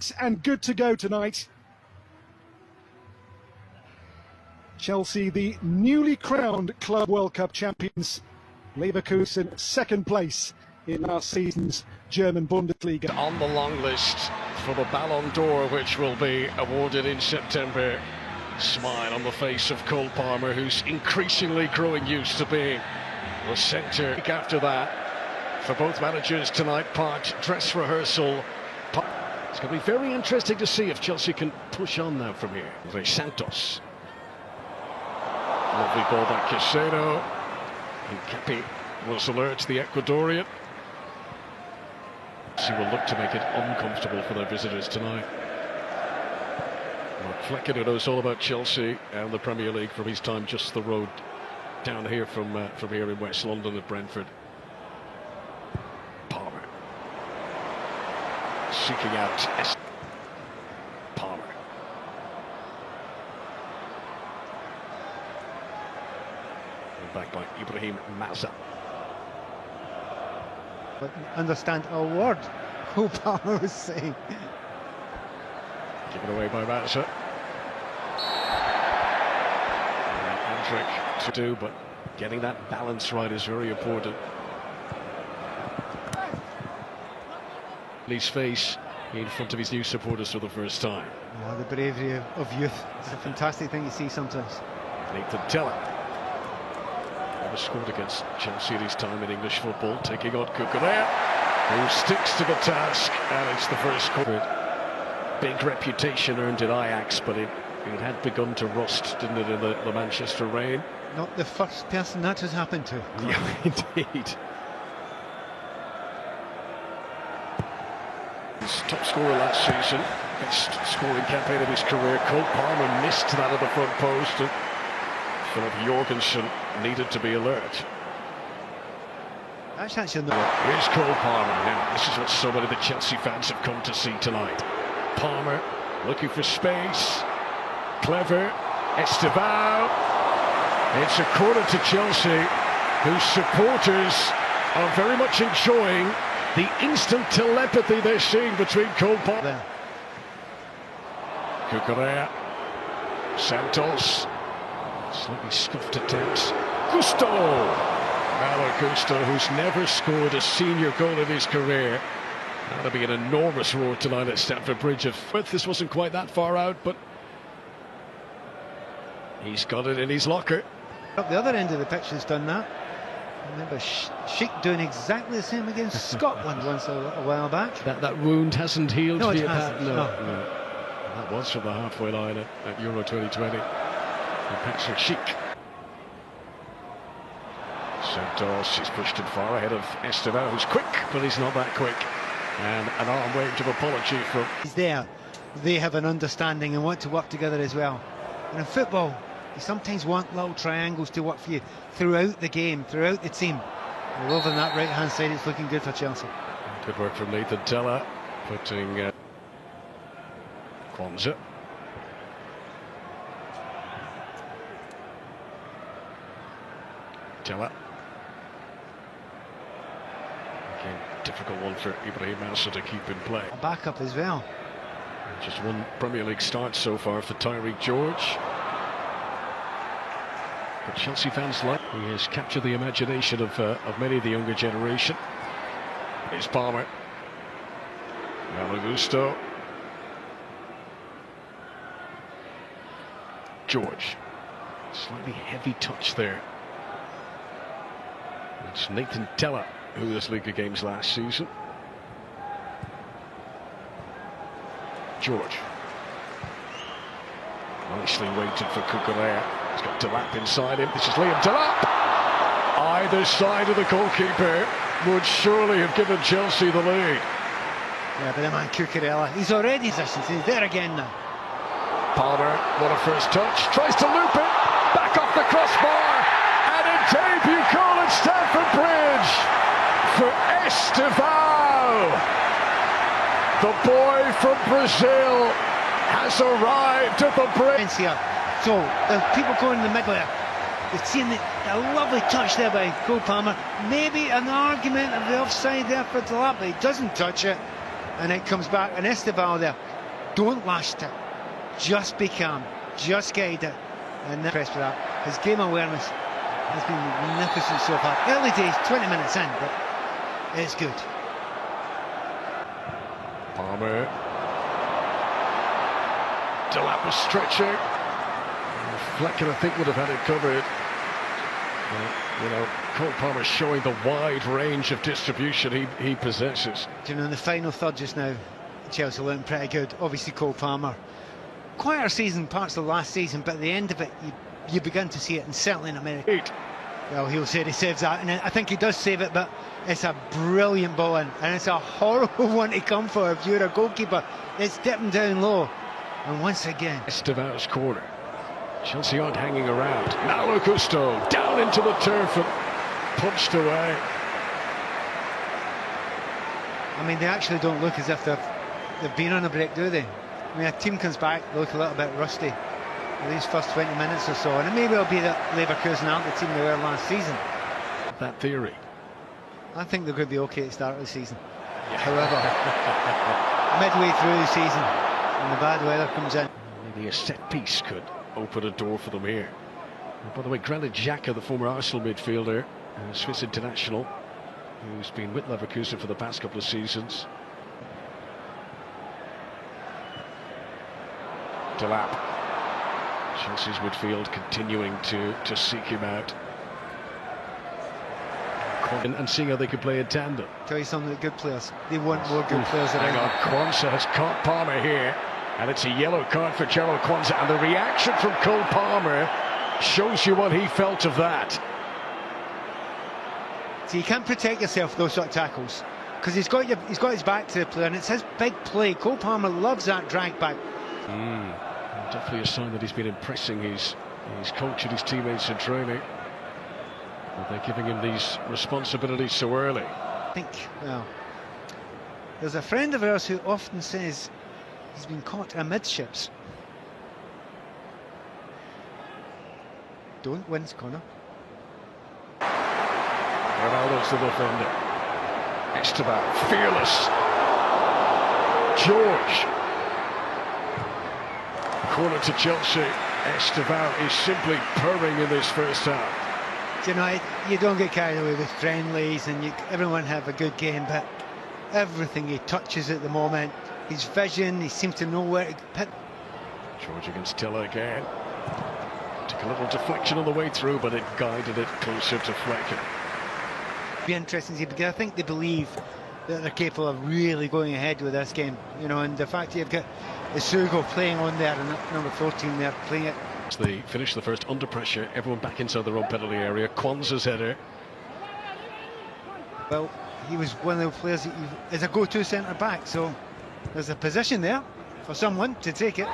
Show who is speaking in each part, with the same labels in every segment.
Speaker 1: set and good to go tonight. Chelsea, the newly crowned Club World Cup champions. Leverkusen, second place in last season's German Bundesliga.
Speaker 2: On the long list for the Ballon d'Or, which will be awarded in September. Smile on the face of Cole Palmer, who's increasingly growing used to being the centre. After that, for both managers tonight, part dress rehearsal. It's going to be very interesting to see if Chelsea can push on now from here. Santos. Lovely ball by Casado. And Capi was alert, the Ecuadorian. He will look to make it uncomfortable for their visitors tonight. Mark Flecken knows all about Chelsea and the Premier League from his time just the road down here from here in West London at Brentford. Palmer seeking out Palmer. And back by Ibrahim Mazza.
Speaker 3: But understand a word who Palmer was saying.
Speaker 2: Given away by Mazza. Trick to do, but getting that balance right is very important. His face in front of his new supporters for the first time.
Speaker 3: Oh, the bravery of youth. It's a fantastic thing to see sometimes.
Speaker 2: Nathan Tella never scored against Chelsea at his time in English football, taking on Cucurella, who sticks to the task, and it's the first quarter. Big reputation earned at Ajax, but it had begun to rust, didn't it, in the Manchester rain?
Speaker 3: Not the first person that has happened to.
Speaker 2: Yeah, indeed. His top scorer last season, best scoring campaign of his career. Cole Palmer missed that at the front post, and Philip Jorgensen needed to be alert.
Speaker 3: That's actually the...
Speaker 2: Here's Cole Palmer. Now, this is what so many of the Chelsea fans have come to see tonight. Palmer looking for space. Clever, Estevao. It's a corner to Chelsea, whose supporters are very much enjoying the instant telepathy they're seeing between Cole Palmer. Cucurella, Santos, slightly scuffed attempts. Gusto! Malo Gusto, who's never scored a senior goal in his career. That'll be an enormous roar tonight at Stamford Bridge. This wasn't quite that far out, but he's got it in his locker.
Speaker 3: Up the other end of the pitch has done that. I remember Sheik doing exactly the same against Scotland once a while back.
Speaker 2: That wound hasn't healed.
Speaker 3: No, it hasn't. No.
Speaker 2: That was from the halfway line at Euro 2020. And Patrick Sheik. Santos is pushed in far ahead of Estevao, who's quick, but he's not that quick. And an arm wave of apology from...
Speaker 3: He's there. They have an understanding and want to work together as well. And in football, you sometimes want little triangles to work for you throughout the game, throughout the team. And over on that right-hand side, it's looking good for Chelsea.
Speaker 2: Good work from Nathan Tella, putting Kwanzaa. Tella. Again, difficult one for Ibrahim Mazza to keep in play.
Speaker 3: A backup as well.
Speaker 2: Just one Premier League start so far for Tyreek George. But Chelsea fans like he has captured the imagination of many of the younger generation. Here's Palmer. Malo Gusto. George. Slightly heavy touch there. It's Nathan Tella, who was Liga games last season. George. Nicely waited for Cucurella. He's got Delap inside him. This is Liam Delap. Either side of the goalkeeper would surely have given Chelsea the lead.
Speaker 3: Yeah, but the man Cucurella, he's already in position. He's there again now.
Speaker 2: Palmer, what a first touch. Tries to loop it. Back off the crossbar. And a debut goal at Stamford Bridge for Estevao. The boy from Brazil has arrived at the bridge.
Speaker 3: So the people going in the middle there, they've seen a lovely touch there by Cole Palmer. Maybe an argument of the offside there for Delap, but he doesn't touch it, and it comes back. And Estevao there Don't lash it. Just be calm. Just guide it. And impressed with that. His game awareness has been magnificent so far. Early days, 20 minutes in, but it's good.
Speaker 2: Palmer. Delap was stretching. Flecken, I think, would have had it covered. You know, Cole Palmer showing the wide range of distribution he possesses.
Speaker 3: You know, in the final third just now, Chelsea looking pretty good. Obviously, Cole Palmer. Quieter season, parts of the last season, but at the end of it, you begin to see it, and certainly in America. Well, he'll say he saves that, and I think he does save it, but it's a brilliant ball in, and it's a horrible one to come for if you're a goalkeeper. It's dipping down low, and once again...
Speaker 2: Estevao's corner. Chelsea aren't hanging around. Now Gusto down into the turf and punched away.
Speaker 3: I mean, they actually don't look as if they've been on a break, do they? I mean, a team comes back, they look a little bit rusty for these first 20 minutes or so, and it may well be that Leverkusen aren't the team they were last season.
Speaker 2: That theory.
Speaker 3: I think they're going to be okay at the start of the season.
Speaker 2: Yeah.
Speaker 3: However, midway through the season, when the bad weather comes in,
Speaker 2: maybe a set piece could open a door for them here. And by the way, Granit Xhaka, the former Arsenal midfielder, Swiss international, who's been with Leverkusen for the past couple of seasons. Delap. Chelsea's midfield continuing to seek him out. And seeing how they could play in tandem.
Speaker 3: Tell you something, good players. They want more good players around.
Speaker 2: Hang on, Kwanzaa has caught Palmer here. And it's a yellow card for Gerald Kwanzaa. And the reaction from Cole Palmer shows you what he felt of that.
Speaker 3: See, you can't protect yourself those sort of tackles, because he's got his back to the player, and it's his big play. Cole Palmer loves that drag back.
Speaker 2: Definitely a sign that he's been impressing his coach and his teammates in training. But they're giving him these responsibilities so early.
Speaker 3: I think, well, there's a friend of ours who often says he's been caught amidships. Don't wins corner.
Speaker 2: Ronaldo's the defender. Estevao, fearless. George. Corner to Chelsea. Estevao is simply purring in this first half.
Speaker 3: You know, you don't get carried away with friendlies, and everyone have a good game, but everything he touches at the moment, his vision, he seems to know where to put.
Speaker 2: George against Tiller again. Took a little deflection on the way through, but it guided it closer to Flecken.
Speaker 3: Be interesting to see, because I think they believe that they're capable of really going ahead with this game, you know, and the fact you've got Isugo playing on there and number 14 there playing it.
Speaker 2: They finished the first under pressure, everyone back inside their own penalty area. Kwanzaa's header.
Speaker 3: Well, he was one of the players that is a go-to centre back, so there's a position there for someone to take it.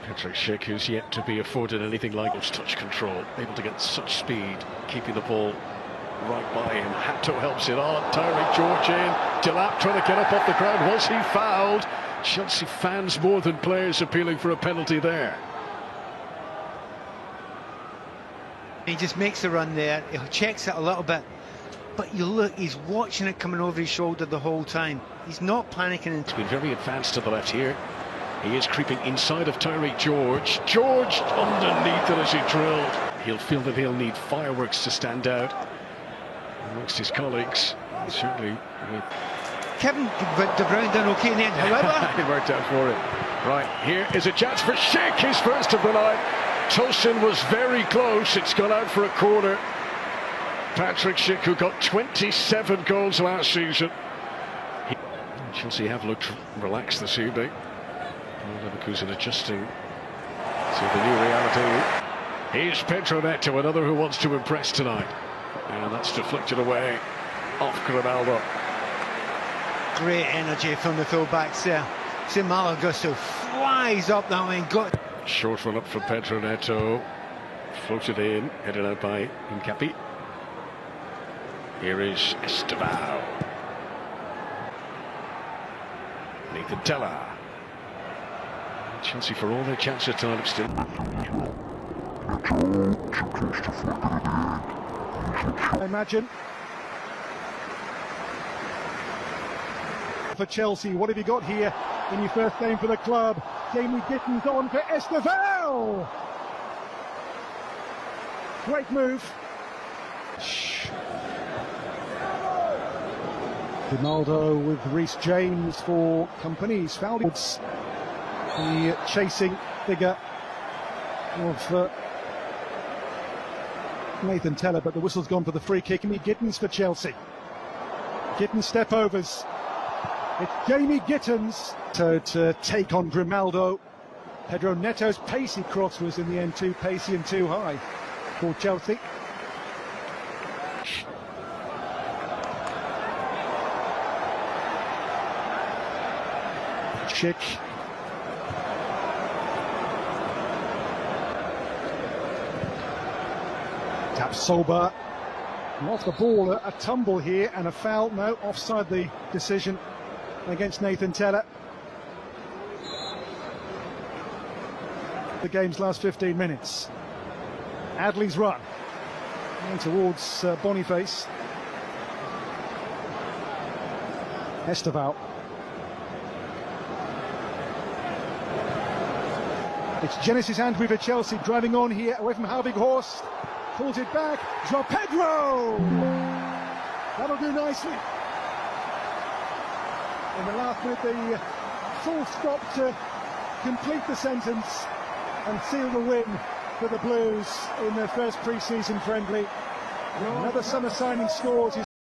Speaker 2: Patrick Schick, who's yet to be afforded anything like touch control, able to get such speed, keeping the ball right by him. Hato helps it on. Tyreek George in. Delap trying to get up off the ground. Was he fouled? Chelsea fans more than players appealing for a penalty there.
Speaker 3: He just makes the run there. He checks it a little bit, but you look, he's watching it coming over his shoulder the whole time. He's not panicking.
Speaker 2: He's been very advanced to the left here. He is creeping inside of Tyreek George. George underneath it as he drilled. He'll feel that he'll need fireworks to stand out amongst his colleagues. Certainly with
Speaker 3: Kevin De Bruyne done okay in the end, however.
Speaker 2: it worked out for him. Right, here is a chance for Schick, his first of the night. Tosin was very close. It's gone out for a corner. Patrick Schick, who got 27 goals last season. Chelsea have looked relaxed this evening. Leverkusen adjusting to the new reality. Here's Pedro Neto, another who wants to impress tonight. And that's deflected away off Ronaldo.
Speaker 3: Great energy from the full-backs there. See Malo Gusto flies up that way and got...
Speaker 2: Short one up from Pedro Neto. Floated in, headed out by Nkapi. Here is Estevao. Nathan Tella. Chelsea, for all their chances tonight, have still...
Speaker 1: I imagine. for Chelsea. What have you got here in your first game for the club? Jamie Gittins on for Esteval. Great move. Ronaldo with Reece James for company. He's fouled the chasing figure of Nathan Tella, but the whistle's gone for the free kick. Jamie Gittins for Chelsea. Gittins step overs. It's Jamie Gittins to take on Grimaldo. Pedro Neto's pacey cross was in the end too pacey and too high for Chelsea. Chick. Tapsoba. Off the ball, a tumble here and a foul. No, offside the decision against Nathan Tella. The game's last 15 minutes. Adley's run and towards Boniface. Esteval. It's Genesis Antwi for Chelsea, driving on here away from Harvig Horst. Pulls it back. João Pedro! That'll do nicely. In the last minute, the full stop to complete the sentence and seal the win for the Blues in their first pre-season friendly. Another summer signing scores his